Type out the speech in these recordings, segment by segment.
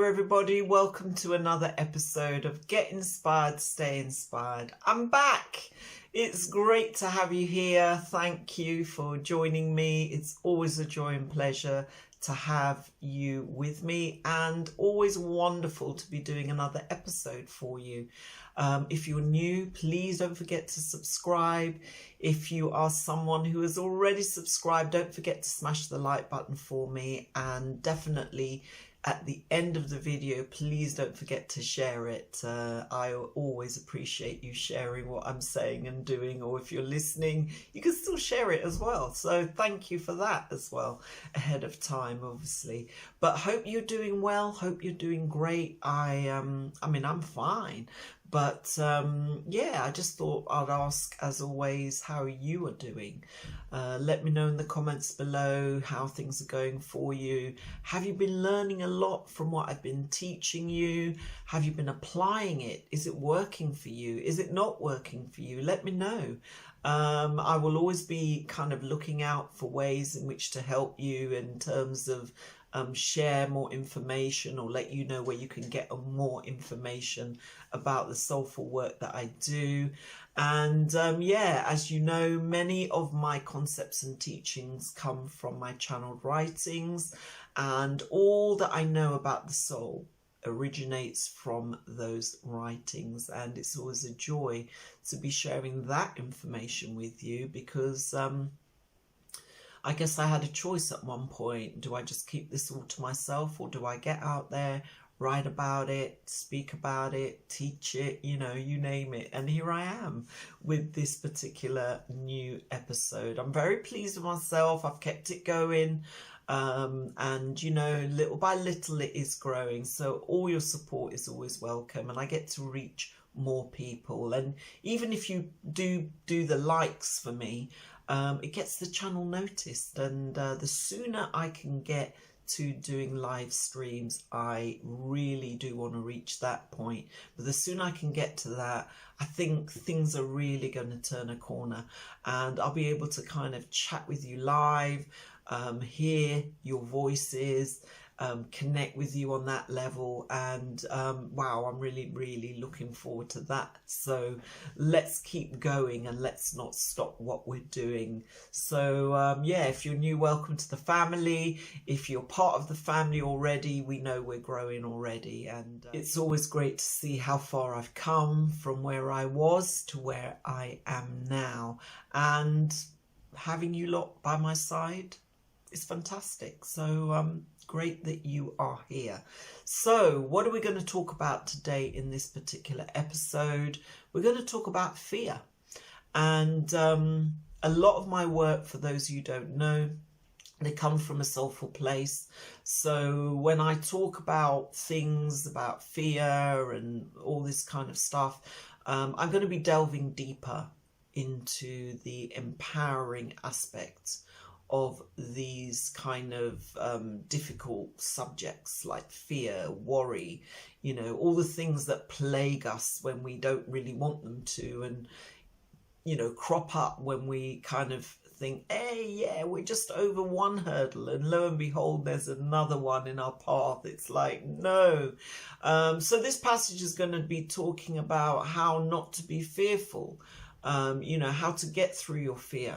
everybody. Welcome to another episode of Get Inspired, Stay Inspired. I'm back. It's great to have you here. Thank you for joining me. It's always a joy and pleasure to have you with me, and always wonderful to be doing another episode for you. If you're new, please don't forget to subscribe. If you are someone who has already subscribed, don't forget to smash the like button for me, and definitely at the end of the video, please don't forget to share it. I always appreciate you sharing what I'm saying and doing, or if you're listening, you can still share it as well. So thank you for that as well, ahead of time, obviously. But hope you're doing well, hope you're doing great. I mean, I'm fine. But yeah, I just thought I'd ask, as always, how you are doing. Let me know in the comments below how things are going for you. Have you been learning a lot from what I've been teaching you? Have you been applying it? Is it working for you? Is it not working for you? Let me know. I will always be kind of looking out for ways in which to help you in terms of share more information, or let you know where you can get more information about the soulful work that I do. And yeah, as you know, many of my concepts and teachings come from my channeled writings, and all that I know about the soul originates from those writings. And it's always a joy to be sharing that information with you, because I guess I had a choice at one point. Do I just keep this all to myself, or do I get out there, write about it, speak about it, teach it, you know, you name it? And here I am with this particular new episode. I'm very pleased with myself. I've kept it going. And you know, little by little it is growing. So all your support is always welcome, and I get to reach more people. And even if you do the likes for me, it gets the channel noticed, and the sooner I can get to doing live streams, I really do want to reach that point. But the sooner I can get to that, I think things are really going to turn a corner, and I'll be able to kind of chat with you live, hear your voices, connect with you on that level. And wow, I'm really looking forward to that. So let's keep going, and let's not stop what we're doing. So yeah, if you're new, welcome to the family. If you're part of the family already, we know we're growing already, and it's always great to see how far I've come from where I was to where I am now. And having you lot by my side is fantastic. So great that you are here. So what are we going to talk about today in this particular episode? We're going to talk about fear. And a lot of my work, for those you don't know, they come from a soulful place. So when I talk about things about fear and all this kind of stuff, I'm going to be delving deeper into the empowering aspects of these kind of difficult subjects like fear, worry, you know, all the things that plague us when we don't really want them to, and, you know, crop up when we kind of think, hey, yeah, we're just over one hurdle, and lo and behold, there's another one in our path. It's like, no. So this passage is going to be talking about how not to be fearful, you know, how to get through your fear.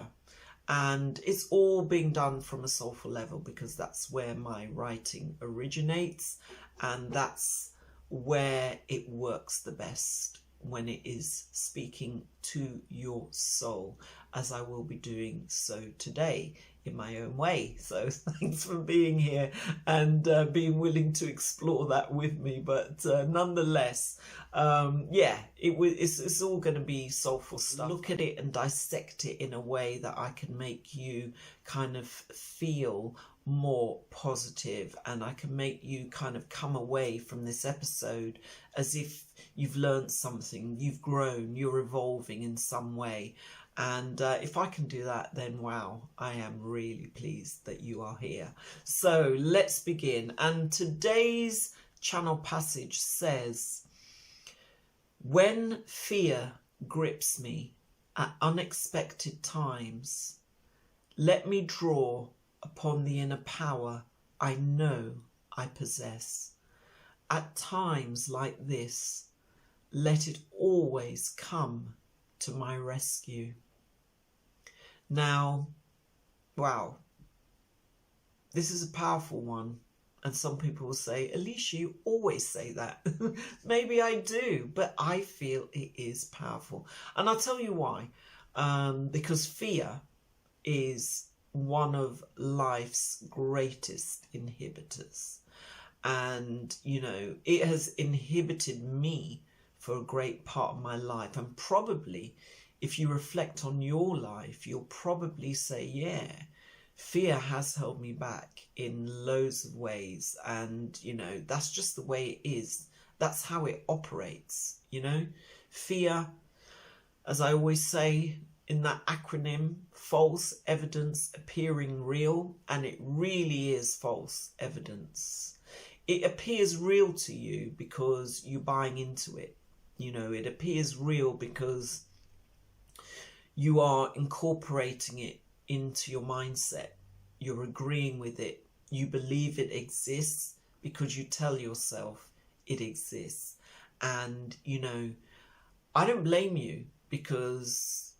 And it's all being done from a soulful level, because that's where my writing originates, and that's where it works the best, when it is speaking to your soul, as I will be doing so today in my own way. So thanks for being here and being willing to explore that with me. But nonetheless, yeah, it's all going to be soulful stuff. Look at it and dissect it in a way that I can make you kind of feel more positive, and I can make you kind of come away from this episode as if you've learned something, you've grown, you're evolving in some way. And if I can do that, then wow, I am really pleased that you are here. So let's begin. And today's channel passage says, when fear grips me at unexpected times, let me draw upon the inner power I know I possess, at times like this, let it always come to my rescue. Now, wow, this is a powerful one. And some people will say, Alicia, you always say that. Maybe I do, but I feel it is powerful. And I'll tell you why. Because fear is one of life's greatest inhibitors. And, you know, it has inhibited me for a great part of my life. And probably, if you reflect on your life, you'll probably say, yeah, fear has held me back in loads of ways. And, you know, that's just the way it is. That's how it operates, you know. Fear, as I always say in that acronym, false evidence appearing real. And it really is false evidence. It appears real to you because you're buying into it. You know, it appears real because you are incorporating it into your mindset. You're agreeing with it. You believe it exists because you tell yourself it exists. And, you know, I don't blame you because,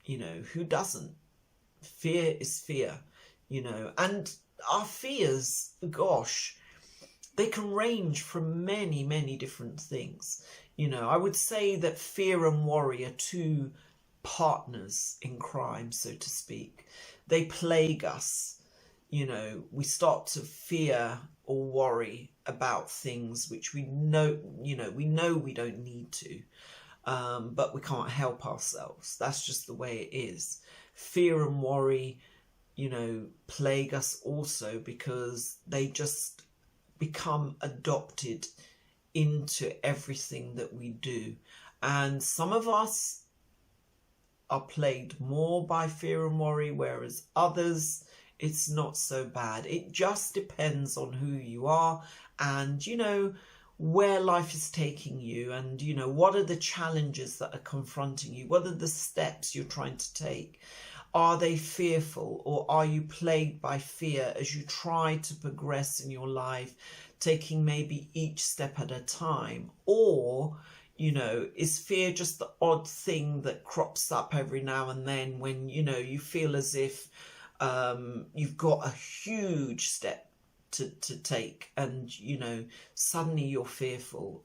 you know, who doesn't? Fear is fear, you know. And our fears, gosh, they can range from many, many different things. You know, I would say that fear and worry are two partners in crime, so to speak. They plague us. You know, we start to fear or worry about things which we know, you know, we don't need to, but we can't help ourselves. That's just the way it is. Fear and worry, you know, plague us also because they just become adopted into everything that we do. And some of us are plagued more by fear and worry, whereas others, it's not so bad. It just depends on who you are and, you know, where life is taking you and, you know, what are the challenges that are confronting you? What are the steps you're trying to take? Are they fearful, or are you plagued by fear as you try to progress in your life, taking maybe each step at a time? Or, you know, is fear just the odd thing that crops up every now and then when, you know, you feel as if you've got a huge step to take and, you know, suddenly you're fearful.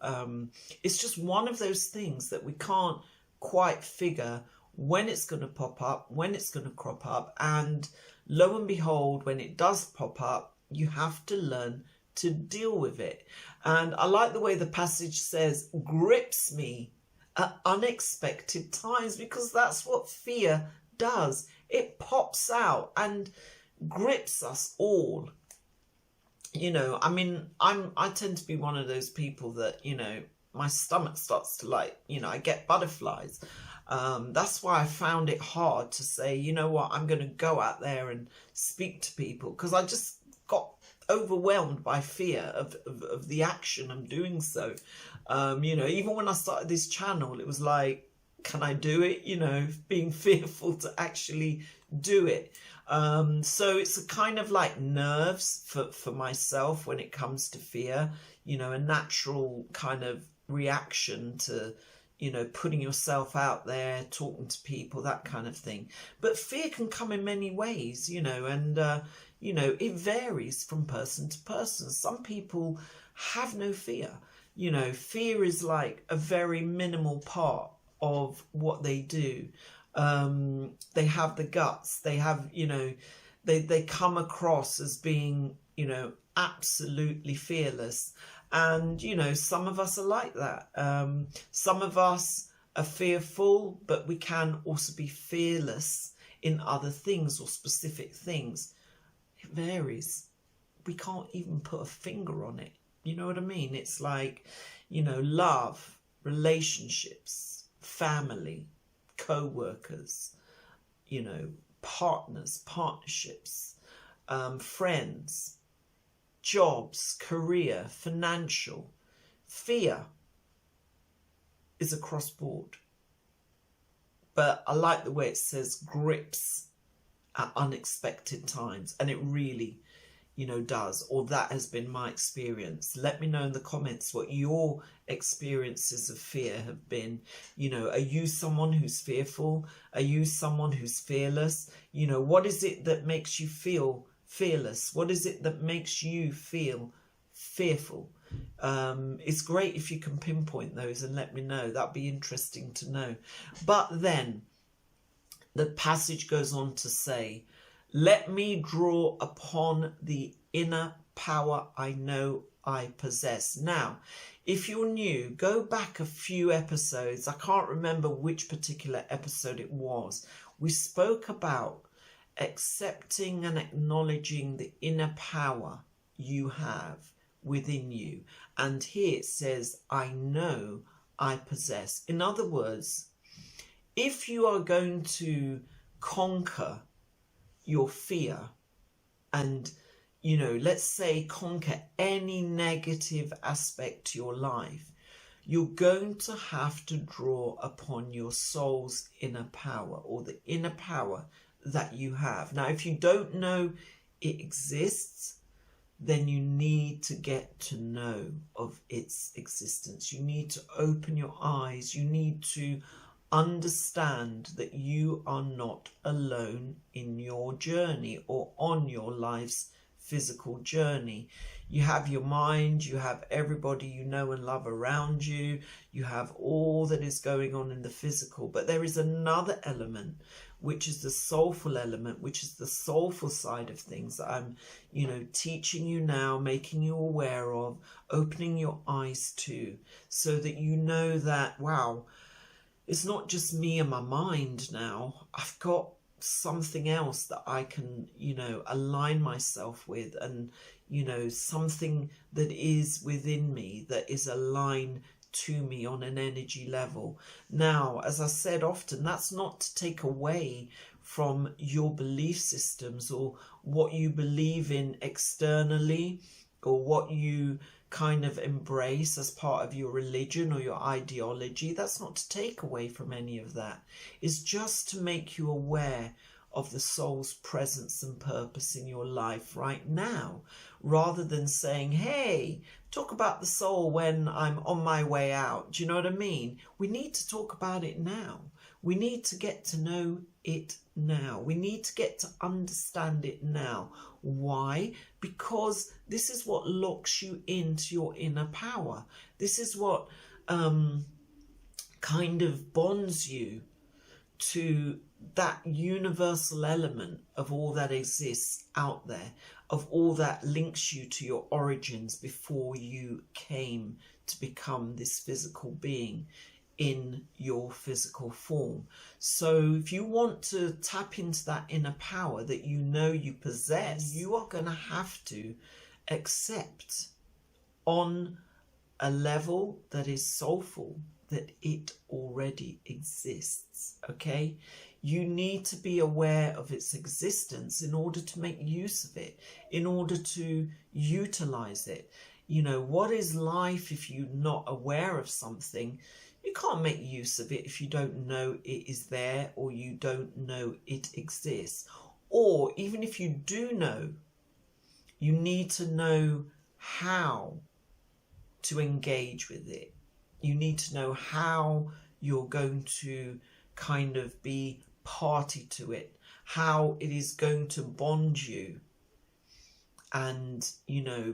It's just one of those things that we can't quite figure when it's going to pop up, when it's going to crop up. And lo and behold, when it does pop up, you have to learn to deal with it. And I like the way the passage says, grips me at unexpected times, because that's what fear does. It pops out and grips us all. You know, I mean, I tend to be one of those people that, you know, my stomach starts to, like, you know, I get butterflies. That's why I found it hard to say, you know what, I'm going to go out there and speak to people, because I just got overwhelmed by fear of the action I'm doing so. You know, even when I started this channel, it was like, can I do it? You know, being fearful to actually do it. So it's a kind of like nerves for myself when it comes to fear, you know, a natural kind of reaction to, you know, putting yourself out there, talking to people, that kind of thing. But fear can come in many ways, you know, and, you know, it varies from person to person. Some people have no fear. You know, fear is like a very minimal part of what they do. They have the guts. They have, you know, they come across as being, you know, absolutely fearless. And, you know, some of us are like that. Some of us are fearful, but we can also be fearless in other things or specific things. It varies. We can't even put a finger on it. You know what I mean? It's like, you know, love, relationships, family, co-workers, you know, partners, partnerships, friends, jobs, career, financial. Fear is across board. But I like the way it says grips at unexpected times. And it really, does, or that has been my experience. Let me know in the comments what your experiences of fear have been. Are you someone who's fearful? Are you someone who's fearless? What is it that makes you feel fearless? What is it that makes you feel fearful? It's great if you can pinpoint those and let me know. That'd be interesting to know. But then the passage goes on to say, let me draw upon the inner power I know I possess. Now, if you're new, go back a few episodes. I can't remember which particular episode it was. We spoke about accepting and acknowledging the inner power you have within you. And here it says, I know I possess. In other words, if you are going to conquer your fear and, let's say conquer any negative aspect to your life, you're going to have to draw upon your soul's inner power, or the inner power that you have. Now, if you don't know it exists, then you need to get to know of its existence. You need to open your eyes. You need to understand that you are not alone in your journey or on your life's physical journey. You have your mind, you have everybody you know and love around you, you have all that is going on in the physical, but there is another element, which is the soulful element, which is the soulful side of things that I'm, teaching you now, making you aware of, opening your eyes to, so that you know that, wow, it's not just me and my mind now. I've got something else that I can, align myself with, and, something that is within me that is aligned to me on an energy level. Now, as I said often, that's not to take away from your belief systems or what you believe in externally, or what you kind of embrace as part of your religion or your ideology. That's not to take away from any of that. It's just to make you aware of the soul's presence and purpose in your life right now, rather than saying, hey, talk about the soul when I'm on my way out. Do you know what I mean? We need to talk about it now. We need to get to know it now. We need to get to understand it now. Why? Because this is what locks you into your inner power. This is what kind of bonds you to that universal element of all that exists out there, of all that links you to your origins before you came to become this physical being in your physical form. So if you want to tap into that inner power that you know you possess, you are going to have to accept on a level that is soulful that it already exists. Okay, you need to be aware of its existence in order to make use of it, in order to utilize it. What is life if you're not aware of something? You can't make use of it if you don't know it is there, or you don't know it exists. Or even if you do know, you need to know how to engage with it. You need to know how you're going to kind of be party to it, how it is going to bond you and,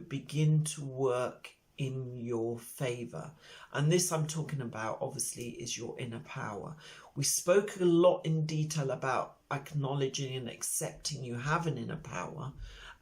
begin to work in your favor. And this I'm talking about, obviously, is your inner power. We spoke a lot in detail about acknowledging and accepting you have an inner power.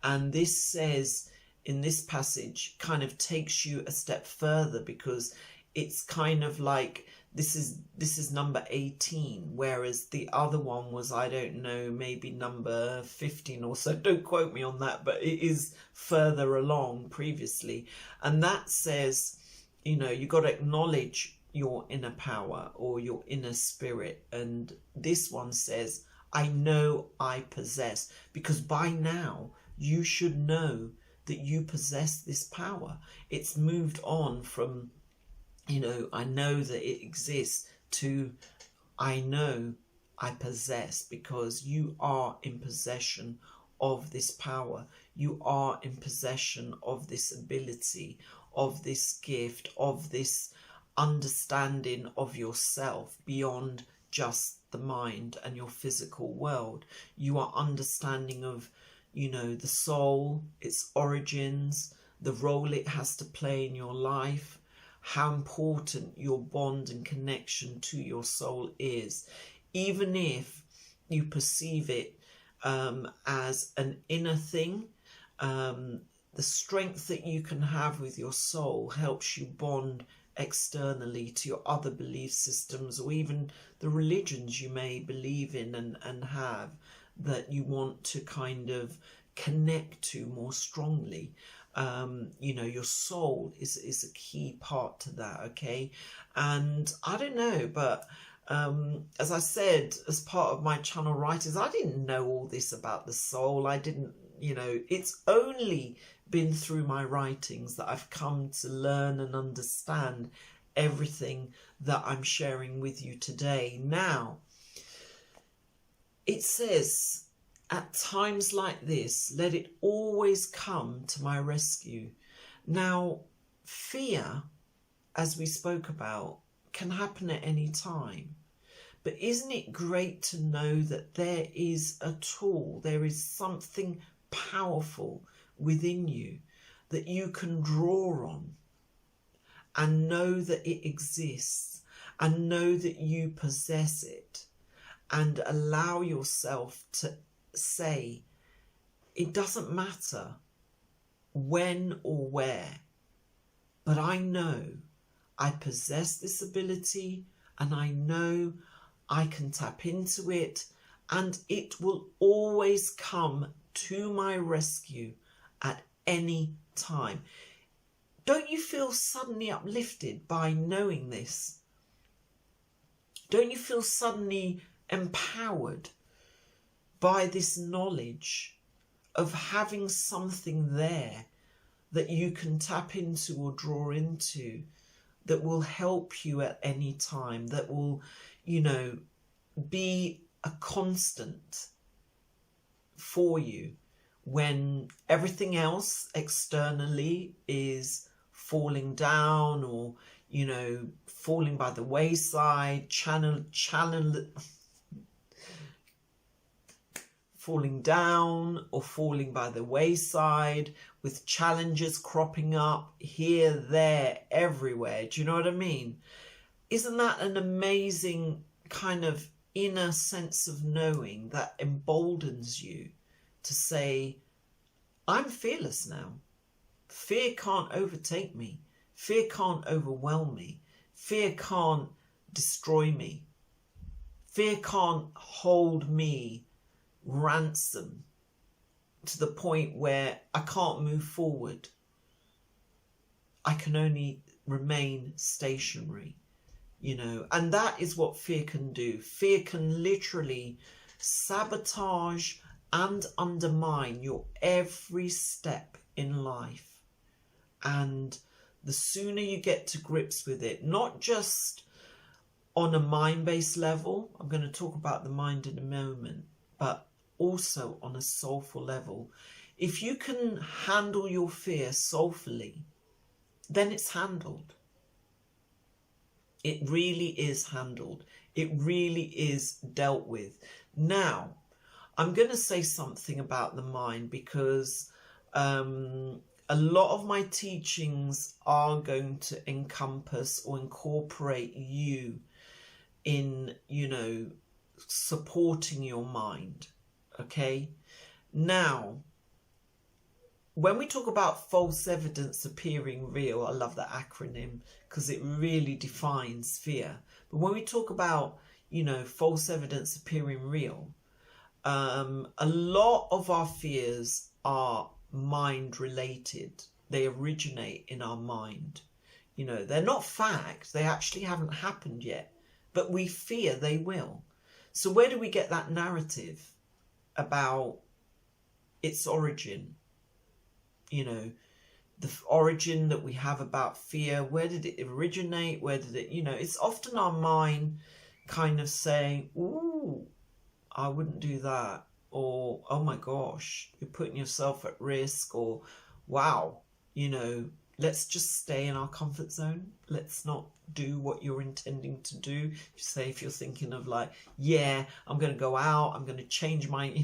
And this says in this passage kind of takes you a step further, because it's kind of like this is number 18, whereas the other one was, I don't know, maybe number 15 or so. Don't quote me on that, but it is further along previously. And that says, you got to acknowledge your inner power or your inner spirit. And this one says, I know I possess, because by now you should know that you possess this power. It's moved on from, I know that it exists, to I know I possess, because you are in possession of this power. You are in possession of this ability, of this gift, of this understanding of yourself beyond just the mind and your physical world. You are understanding of, you know, the soul, its origins, the role it has to play in your life, how important your bond and connection to your soul is, even if you perceive it as an inner thing. The strength that you can have with your soul helps you bond externally to your other belief systems, or even the religions you may believe in and have, that you want to kind of connect to more strongly. You know, your soul is a key part to that, okay? And I don't know, but as I said, as part of my channel writers, I didn't know all this about the soul. I didn't, you know, it's only been through my writings that I've come to learn and understand everything that I'm sharing with you today. Now, it says, at times like this, let it always come to my rescue. Now, fear, as we spoke about, can happen at any time. But isn't it great to know that there is a tool, there is something powerful within you that you can draw on, and know that it exists, and know that you possess it, and allow yourself to say, it doesn't matter when or where, but I know I possess this ability, and I know I can tap into it, and it will always come to my rescue at any time. Don't you feel suddenly uplifted by knowing this? Don't you feel suddenly empowered by this knowledge of having something there that you can tap into or draw into, that will help you at any time, that will, you know, be a constant for you when everything else externally is falling down, or, you know, falling by the wayside, falling down or falling by the wayside, with challenges cropping up here, there, everywhere. Do you know what I mean? Isn't that an amazing kind of inner sense of knowing that emboldens you to say, I'm fearless now. Fear can't overtake me. Fear can't overwhelm me. Fear can't destroy me. Fear can't hold me ransom to the point where I can't move forward. I can only remain stationary, you know, and that is what fear can do. Fear can literally sabotage and undermine your every step in life. And the sooner you get to grips with it, not just on a mind-based level, I'm going to talk about the mind in a moment, but also on a soulful level. If you can handle your fear soulfully, then it's handled. It really is handled. It really is dealt with. Now, I'm going to say something about the mind, because a lot of my teachings are going to encompass or incorporate you in, you know, supporting your mind. Okay? Now, when we talk about false evidence appearing real, I love that acronym because it really defines fear. But when we talk about, you know, false evidence appearing real, a lot of our fears are mind related. They originate in our mind. You know, they're not fact. They actually haven't happened yet, but we fear they will. So where do we get that narrative about its origin? You know, the origin that we have about fear, where did it originate? Where did it, you know, it's often our mind kind of saying, ooh, I wouldn't do that. or oh my gosh, you're putting yourself at risk, or wow, let's just stay in our comfort zone. Let's not do what you're intending to do. Say if you're thinking of like, yeah, I'm going to go out, I'm going to change my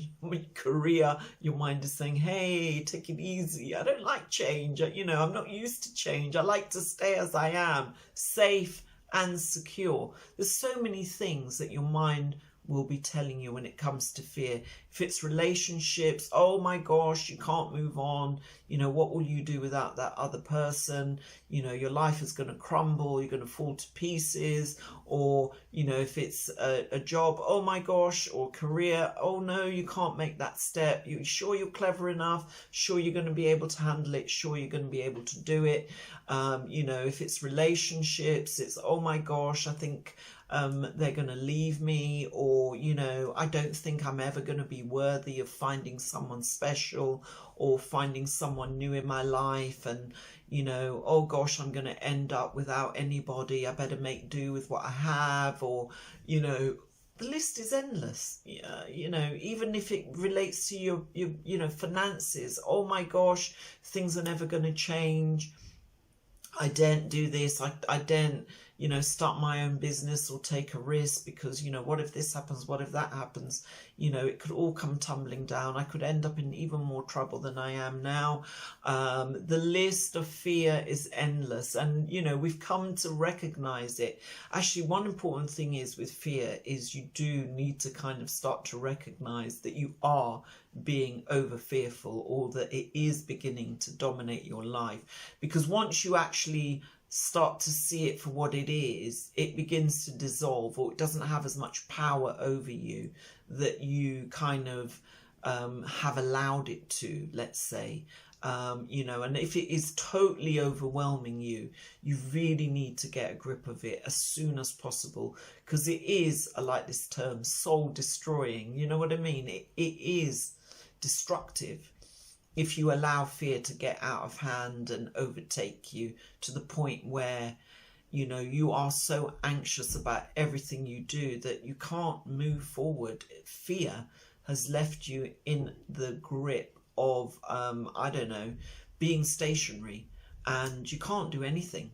career, your mind is saying, hey, take it easy. I don't like change. I'm not used to change. I like to stay as I am, safe and secure. There's so many things that your mind will be telling you when it comes to fear. If it's relationships, oh my gosh, you can't move on. What will you do without that other person? Your life is going to crumble. You're going to fall to pieces. Or, if it's a job, oh my gosh, or career, oh no, you can't make that step. You sure you're clever enough? Sure you're going to be able to handle it? Sure you're going to be able to do it? If it's relationships, it's, oh my gosh, I think they're going to leave me, or I don't think I'm ever going to be worthy of finding someone special or finding someone new in my life, and oh gosh, I'm going to end up without anybody, I better make do with what I have, or the list is endless. Even if it relates to your finances, oh my gosh, things are never going to change, I daren't do this, I daren't start my own business or take a risk because, what if this happens? What if that happens? It could all come tumbling down. I could end up in even more trouble than I am now. The list of fear is endless, and, we've come to recognize it. Actually, one important thing is with fear is you do need to kind of start to recognize that you are being over fearful, or that it is beginning to dominate your life. Because once you actually start to see it for what it is, it begins to dissolve, or it doesn't have as much power over you that you kind of have allowed it to, let's say. And if it is totally overwhelming you, you really need to get a grip of it as soon as possible, because it is, I like this term, soul destroying. You know what I mean? It is destructive if you allow fear to get out of hand and overtake you to the point where you are so anxious about everything you do that you can't move forward. Fear has left you in the grip of being stationary, and you can't do anything,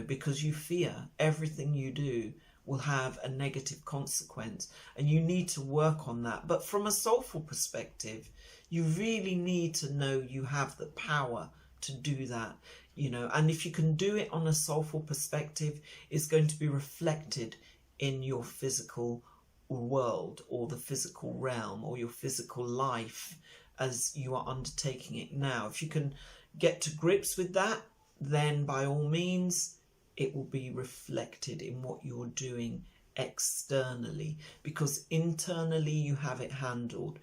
because you fear everything you do will have a negative consequence, and you need to work on that. But from a soulful perspective, you really need to know you have the power to do that, and if you can do it on a soulful perspective, it's going to be reflected in your physical world, or the physical realm, or your physical life as you are undertaking it now. If you can get to grips with that, then by all means, it will be reflected in what you're doing externally, because internally you have it handled.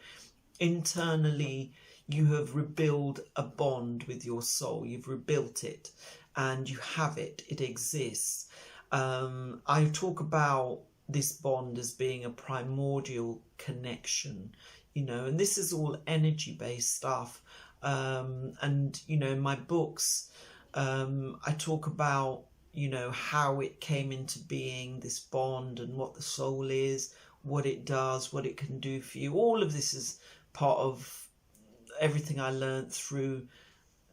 Internally, you have rebuilt a bond with your soul. You've rebuilt it, and you have it. It exists. I talk about this bond as being a primordial connection, and this is all energy-based stuff. And, in my books, I talk about, how it came into being, this bond, and what the soul is, what it does, what it can do for you. All of this is part of everything I learned through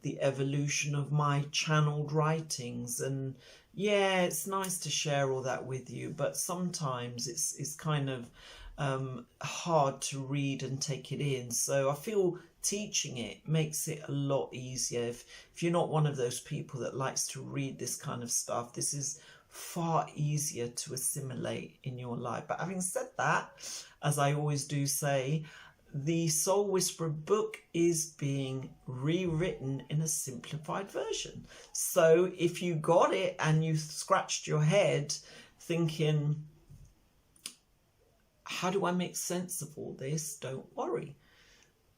the evolution of my channeled writings. And yeah, it's nice to share all that with you, but sometimes it's kind of hard to read and take it in. So I feel teaching it makes it a lot easier. If you're not one of those people that likes to read this kind of stuff, this is far easier to assimilate in your life. But having said that, as I always do say, the Soul Whisperer book is being rewritten in a simplified version. So if you got it and you scratched your head thinking, how do I make sense of all this? Don't worry.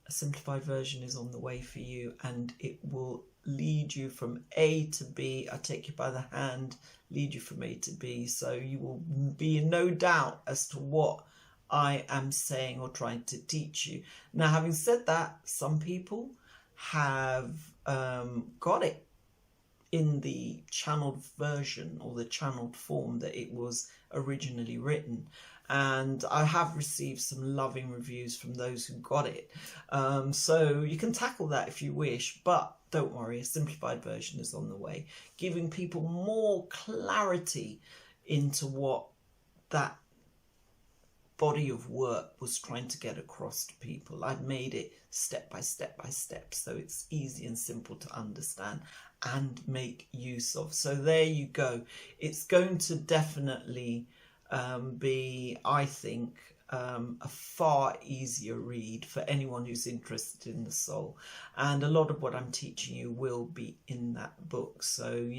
A simplified version is on the way for you, and it will lead you from A to B. I take you by the hand, lead you from A to B. So you will be in no doubt as to what I am saying or trying to teach you. Now, having said that, some people have got it in the channeled version, or the channeled form that it was originally written. and I have received some loving reviews from those who got it. So you can tackle that if you wish, but don't worry, a simplified version is on the way, giving people more clarity into what that body of work was trying to get across to people. I've made it step by step by step, so it's easy and simple to understand and make use of. So there you go. It's going to definitely be, I think, a far easier read for anyone who's interested in the soul, and a lot of what I'm teaching you will be in that book. So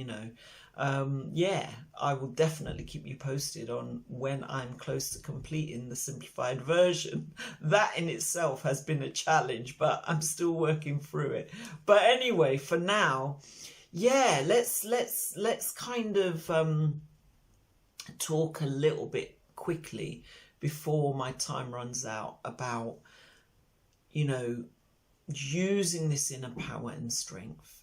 yeah, I will definitely keep you posted on when I'm close to completing the simplified version. That in itself has been a challenge, but I'm still working through it. But anyway, for now, yeah, let's kind of talk a little bit quickly before my time runs out about, using this inner power and strength,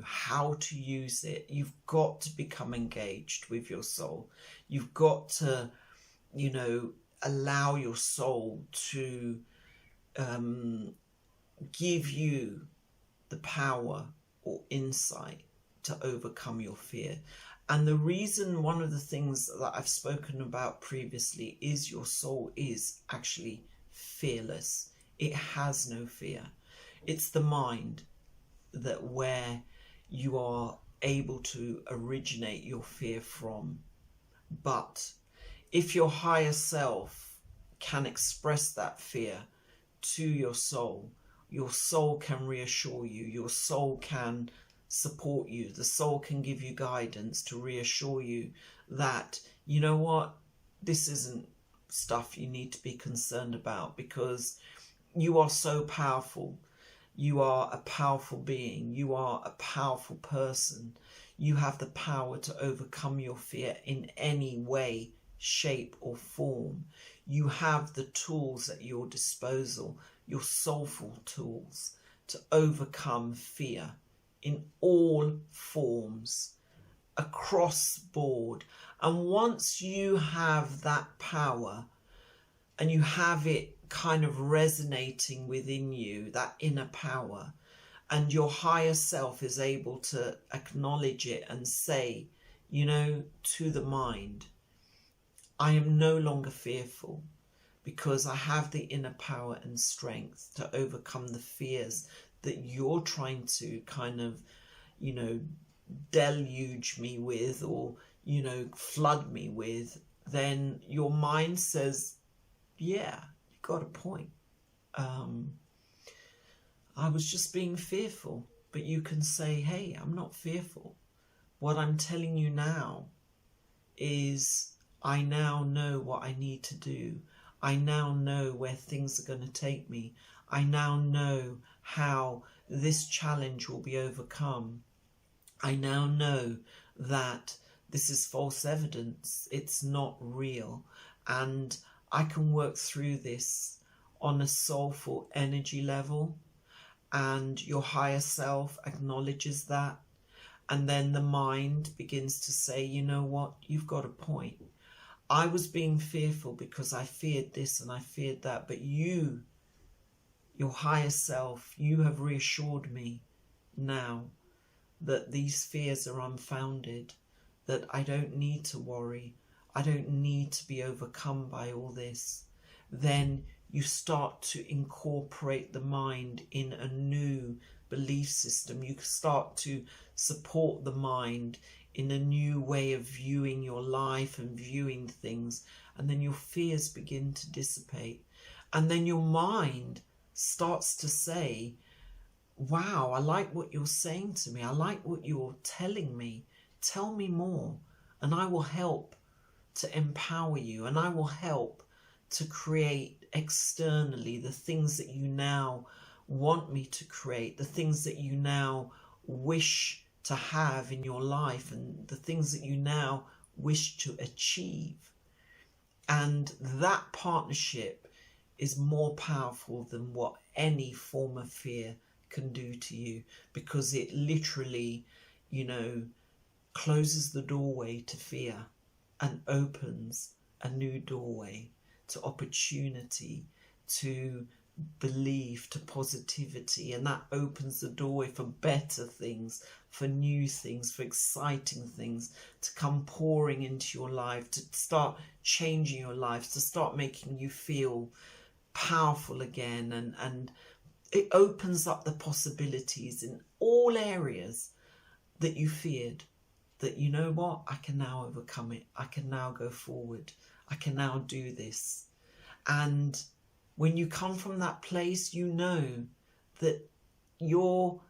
how to use it. You've got to become engaged with your soul. You've got to, allow your soul to give you the power or insight to overcome your fear. And the reason, one of the things that I've spoken about previously, is your soul is actually fearless. It has no fear. It's the mind that where you are able to originate your fear from. But if your higher self can express that fear to your soul can reassure you, your soul can support you, the soul can give you guidance to reassure you that, you know what, this isn't stuff you need to be concerned about, because you are so powerful. You are a powerful being. You are a powerful person. You have the power to overcome your fear in any way, shape or form. You have the tools at your disposal, your soulful tools, to overcome fear in all forms, across board. And once you have that power and you have it kind of resonating within you, that inner power, and your higher self is able to acknowledge it and say, to the mind, I am no longer fearful, because I have the inner power and strength to overcome the fears that you're trying to kind of, deluge me with, or, flood me with. Then your mind says, yeah, you got a point. I was just being fearful. But you can say, hey, I'm not fearful. What I'm telling you now is I now know what I need to do. I now know where things are going to take me. I now know how this challenge will be overcome. I now know that this is false evidence. It's not real. And I can work through this on a soulful energy level. And your higher self acknowledges that. And then the mind begins to say, you know what, you've got a point. I was being fearful because I feared this and I feared that. But you, your higher self, you have reassured me now that these fears are unfounded, that I don't need to worry. I don't need to be overcome by all this. Then you start to incorporate the mind in a new belief system. You start to support the mind in a new way of viewing your life and viewing things. And then your fears begin to dissipate. And then your mind starts to say, wow, I like what you're saying to me. I like what you're telling me. Tell me more. And I will help to empower you. And I will help to create externally the things that you now want me to create, the things that you now wish to have in your life, and the things that you now wish to achieve. And that partnership is more powerful than what any form of fear can do to you, because it literally, closes the doorway to fear and opens a new doorway to opportunity, to belief, to positivity, and that opens the doorway for better things, for new things, for exciting things to come pouring into your life, to start changing your life, to start making you feel powerful again, and it opens up the possibilities in all areas that you feared, that you know what, I can now overcome it, I can now go forward, I can now do this. And when you come from that place, you know that your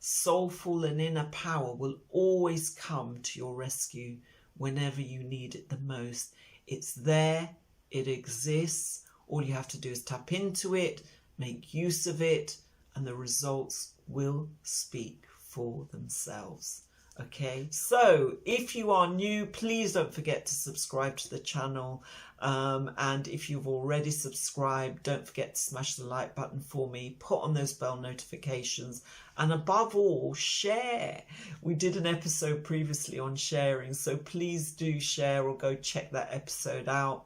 soulful and inner power will always come to your rescue whenever you need it the most. It's there, it exists. All you have to do is tap into it, make use of it, and the results will speak for themselves. Okay, so if you are new, please don't forget to subscribe to the channel. And if you've already subscribed, don't forget to smash the like button for me, put on those bell notifications, and above all, share. We did an episode previously on sharing, so please do share or go check that episode out.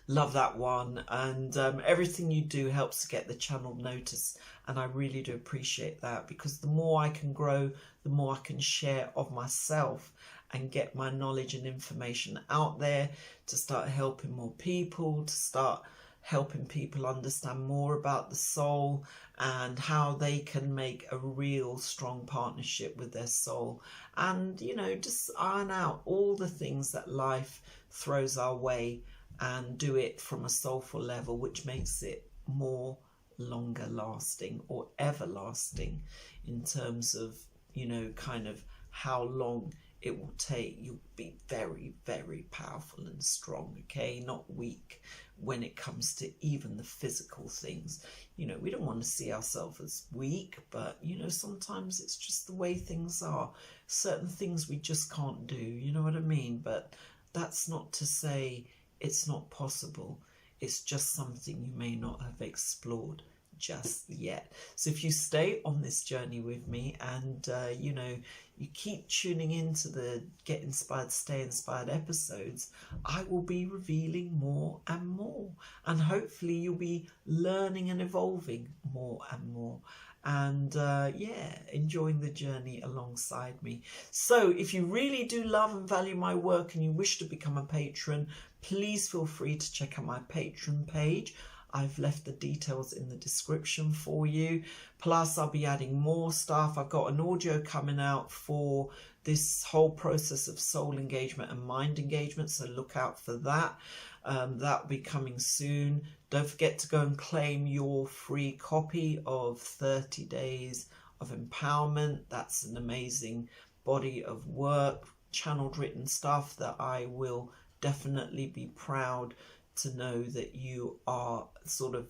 Love that one. And everything you do helps to get the channel noticed, and I really do appreciate that, because the more I can grow, the more I can share of myself and get my knowledge and information out there to start helping more people, to start helping people understand more about the soul and how they can make a real strong partnership with their soul, and, you know, just iron out all the things that life throws our way and do it from a soulful level, which makes it more longer lasting or everlasting in terms of, you know, kind of how long it will take. You'll be very, very powerful and strong, okay? Not weak when it comes to even the physical things. You know, we don't want to see ourselves as weak, but, you know, sometimes it's just the way things are. Certain things we just can't do, you know what I mean? But that's not to say it's not possible. It's just something you may not have explored just yet. So if you stay on this journey with me and, you know, you keep tuning into the Get Inspired, Stay Inspired episodes, I will be revealing more and more. And hopefully you'll be learning and evolving more and more. And yeah, enjoying the journey alongside me. So if you really do love and value my work and you wish to become a patron, please feel free to check out my Patreon page. I've left the details in the description for you. Plus, I'll be adding more stuff. I've got an audio coming out for this whole process of soul engagement and mind engagement, so look out for that. That'll be coming soon. Don't forget to go and claim your free copy of 30 Days of Empowerment. That's an amazing body of work, channeled written stuff that I will definitely be proud to know that you are sort of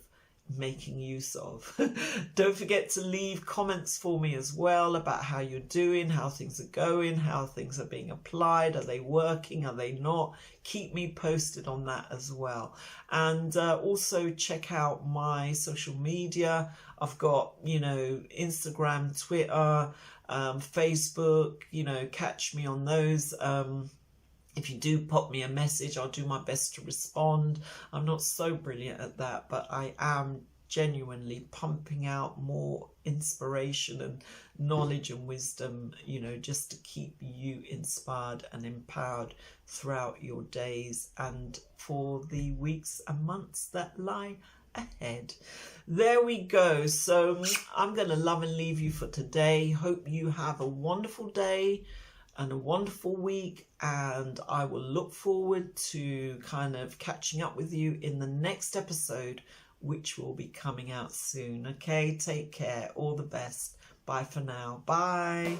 making use of. Don't forget to leave comments for me as well about how you're doing, how things are going, how things are being applied. Are they working? Are they not? Keep me posted on that as well. And also check out my social media. I've got, you know, Instagram, Twitter, Facebook, you know, catch me on those. If you do pop me a message, I'll do my best to respond. I'm not so brilliant at that, but I am genuinely pumping out more inspiration and knowledge and wisdom, you know, just to keep you inspired and empowered throughout your days and for the weeks and months that lie ahead. There we go. So I'm going to love and leave you for today. Hope you have a wonderful day and a wonderful week, and I will look forward to kind of catching up with you in the next episode, which will be coming out soon. Okay, take care, all the best. Bye for now. Bye.